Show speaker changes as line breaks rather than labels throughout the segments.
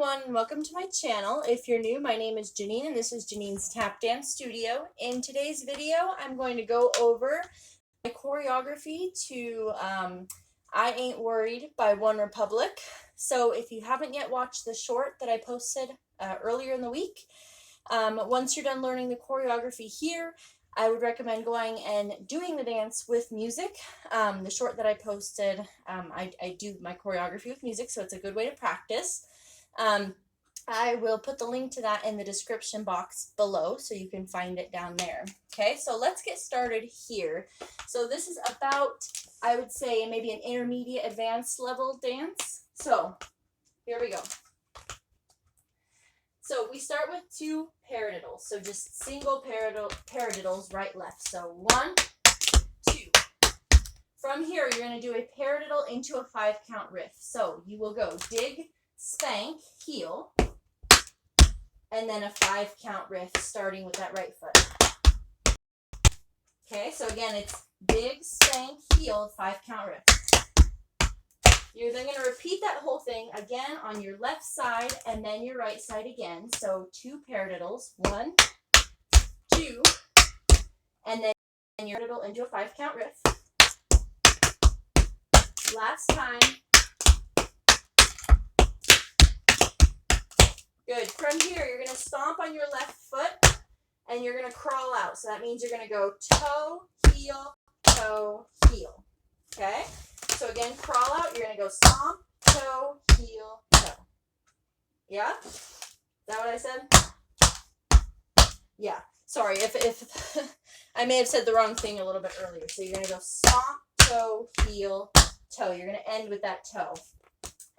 everyone, and welcome to my channel. If you're new, my name is Janine and this is Janine's Tap Dance Studio. In today's video, I'm going to go over my choreography to I Ain't Worried by OneRepublic. So if you haven't yet watched the short that I posted earlier in the week, once you're done learning the choreography here, I would recommend going and doing the dance with music. The short that I posted, I do my choreography with music, so it's a good way to practice. I will put the link to that in the description box below, so you can find it down there. Okay, so let's get started here. So this is about, I would say, maybe an intermediate advanced level dance. So here we go. So we start with 2 paradiddles. So just single paradiddles, right, left. So 1, 2. From here, you're going to do a paradiddle into a 5-count riff. So you will go dig, spank, heel, and then a 5-count riff starting with that right foot. Okay, so again, it's dig, spank, heel, 5-count riff. You're then going to repeat that whole thing again on your left side and then your right side again. So 2 paradiddles, 1, 2, and then your paradiddle into a 5-count riff. Last time. Good. From here, you're going to stomp on your left foot and you're going to crawl out. So that means you're going to go toe, heel, toe, heel. Okay? So again, crawl out, you're going to go stomp, toe, heel, toe. Yeah? Is that what I said? Yeah. Sorry, if I may have said the wrong thing a little bit earlier. So you're going to go stomp, toe, heel, toe. You're going to end with that toe.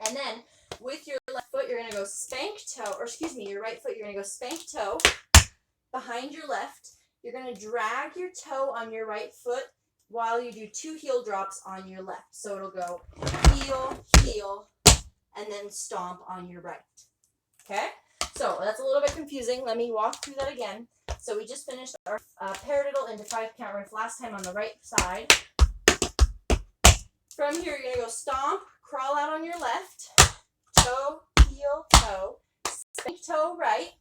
And then with your left foot, you're going to go spank toe, or excuse me, your right foot, you're going to go spank toe behind your left. You're going to drag your toe on your right foot while you do 2 heel drops on your left. So it'll go heel, heel, and then stomp on your right. Okay? So that's a little bit confusing. Let me walk through that again. So we just finished our paradiddle into 5-count riff last time on the right side. From here, you're going to go stomp, crawl out on your left, toe, heel, toe, spank toe right,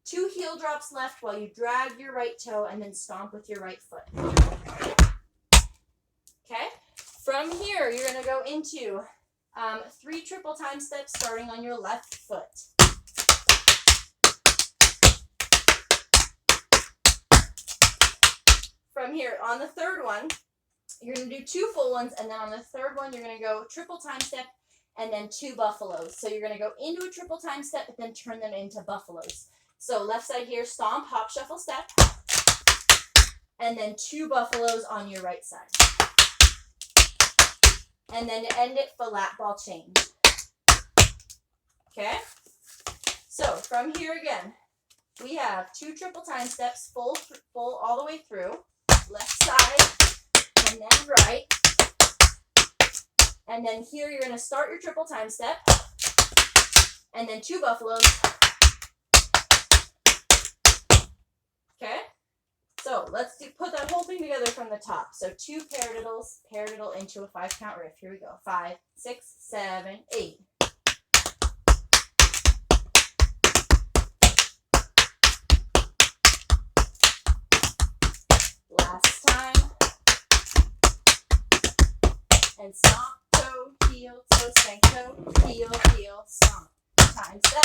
2 heel drops left while you drag your right toe and then stomp with your right foot. Okay, from here, you're going to go into 3 triple time steps starting on your left foot. From here, on the third one, you're going to do 2 full ones, and then on the third one, you're going to go triple time step and then 2 buffaloes. So you're going to go into a triple time step, but then turn them into buffaloes. So left side here, stomp, hop, shuffle, step, and then 2 buffaloes on your right side. And then to end it, flat ball change. Okay? So from here again, we have 2 triple time steps, full all the way through. Left side, and then right. And then here you're going to start your triple time step. And then 2 buffaloes. Okay? So let's put that whole thing together from the top. So 2 paradiddles, paradiddle into a 5-count riff. Here we go. 5, 6, 7, 8. Last time. And stomp, toe, heel, toe, spank, toe, heel, heel, stomp. Time step.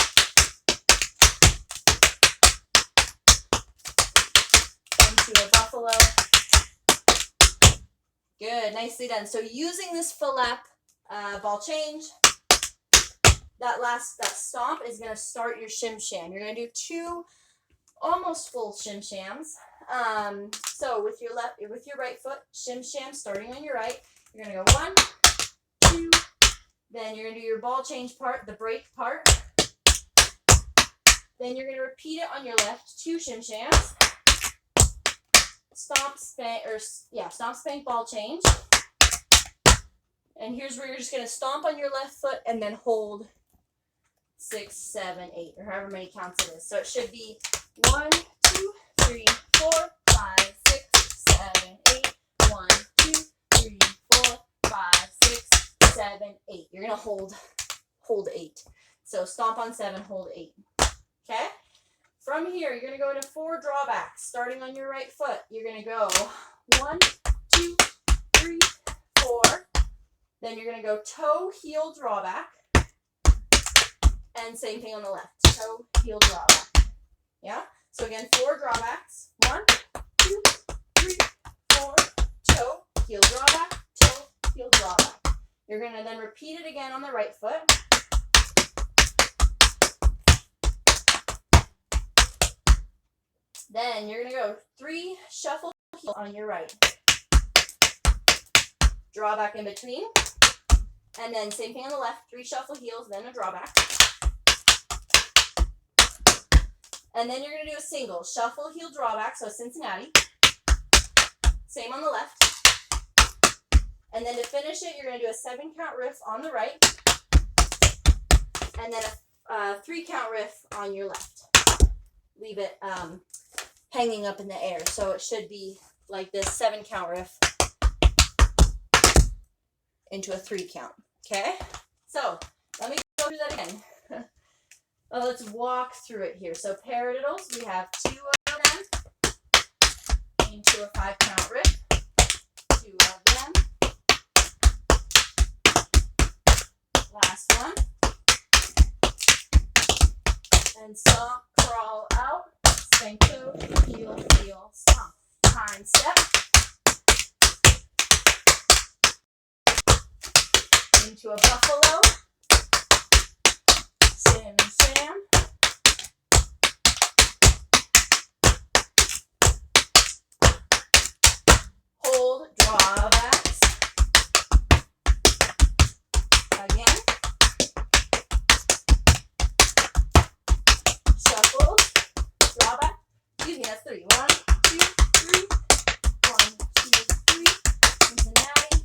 Into a buffalo. Good, nicely done. So using this full lap ball change, that stomp is going to start your shim sham. You're going to do 2 almost full shim shams. So with your right foot, shim sham starting on your right. You're going to go 1, 2, then you're going to do your ball change part, the break part. Then you're going to repeat it on your left, 2 shim shams. Stomp, spank, ball change. And here's where you're just going to stomp on your left foot and then hold 6, 7, 8, or however many counts it is. So it should be 1, 2, 3, 4, 5, 6, 7, 8. 1, 2, 3, 4, 5, 6, 7, 8. You're going to hold 8. So stomp on 7, hold 8. Okay? From here, you're going to go into 4 drawbacks. Starting on your right foot, you're going to go 1, 2, 3, 4. Then you're going to go toe, heel, drawback. And same thing on the left. Toe, heel, drawback. Yeah? So again, 4 drawbacks. 1, 2, 3, 4. Toe, heel, drawback. Toe, heel, drawback. You're going to then repeat it again on the right foot. Then you're going to go 3 shuffle heel on your right. Drawback in between. And then same thing on the left. 3 shuffle heels, then a drawback. And then you're going to do a single. Shuffle heel drawback, so Cincinnati. Same on the left. And then to finish it, you're going to do a 7 count riff on the right. And then a 3 count riff on your left. Leave it hanging up in the air. So it should be like this 7 count riff into a 3 count. Okay? So let me go through that again. Let's walk through it here. So paradiddles, we have 2 of them into a 5 count riff. 2 of them. Last one. And stomp, crawl out, spank toe, heel, heel, stomp. Time step. Into a buffalo. Sim, sam. Hold, drawbacks. Again. Shuffle, drawback. Excuse me, that's 3. 1, 2, 3. 1, 2, 3. Cincinnati.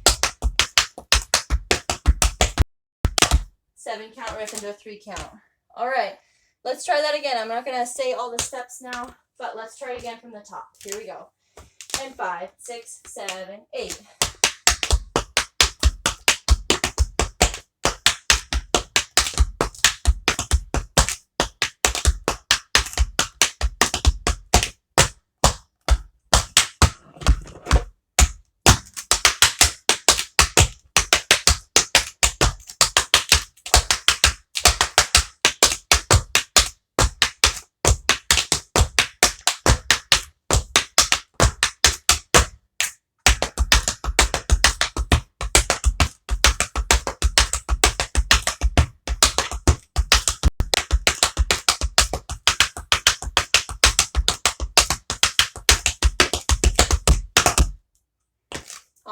7 count riff into a 3 count. All right, let's try that again. I'm not going to say all the steps now, but let's try it again from the top. Here we go. And 5, 6, 7, 8.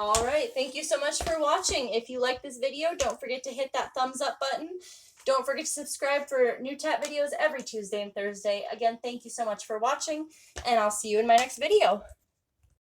All right, thank you so much for watching. If you like this video, don't forget to hit that thumbs up button. Don't forget to subscribe for new tap videos every Tuesday and Thursday. Again, thank you so much for watching, and I'll see you in my next video.